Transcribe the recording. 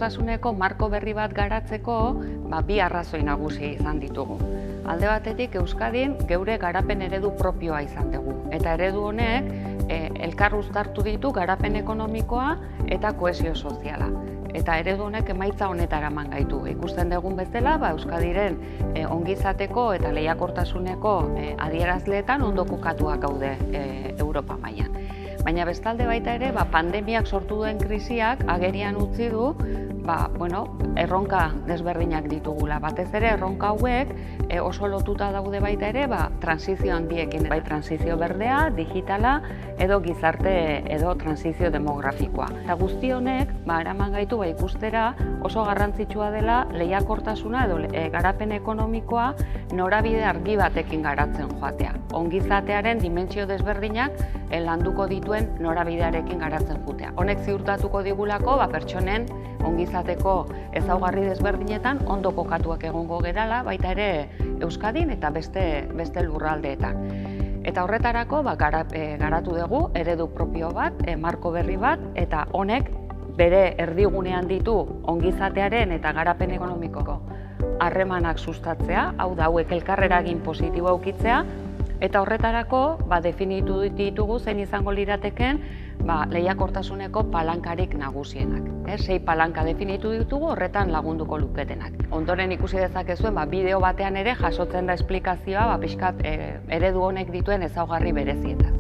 lehiakortasuneko marko berri bat garatzeko bi arrazoi nagusi izan ditugu. Alde batetik Euskadin geure garapen eredu propioa izan dugu. Eta eredu honek elkar uztartu ditu garapen ekonomikoa eta kohesio soziala. Eta eredu honek emaitza honetara eman gaitu. Ikusten dugun bezala, Euskadiren ongizateko eta lehiakortasuneko adierazleetan ondo kokatuak gaude Europa mailan. Baina bestalde baita ere, pandemiak sortu duen krisiak agerian utzi du erronka desberdinak ditugula. Batez ere, erronka hauek oso lotuta daude baita ere transizio handiekin. Bai transizio berdea, digitala edo gizarte edo transizio demografikoa. Eta guzti honek eraman gaitu ikustera oso garrantzitsua dela lehiakortasuna edo garapen ekonomikoa norabide argi batekin garatzen joatea. Ongizatearen dimentsio desberdinak landuko dituen norabidearekin garatzen joatea. Honek ziurtatuko digulako pertsonen ongizateko ezaugarri desberdinetan ondo kokatuak egongo gerala, baita ere Euskadin eta beste lurraldeetan. Eta horretarako garatu dugu eredu propio bat, marko berri bat, eta honek bere erdigunean ditu ongizatearen eta garapen ekonomikoko harremanak sustatzea, hau da hauek elkarreragin positiboa ukitzea, eta horretarako definitu ditugu zein izango lirateken lehiakortasuneko palankarik nagusienak. 6 palanka definitu ditugu horretan lagunduko luketenak. Ondoren ikusi dezakezuen bideo batean ere jasotzen da esplikazioa pixkat eredu honek dituen ezaugarri berezietan.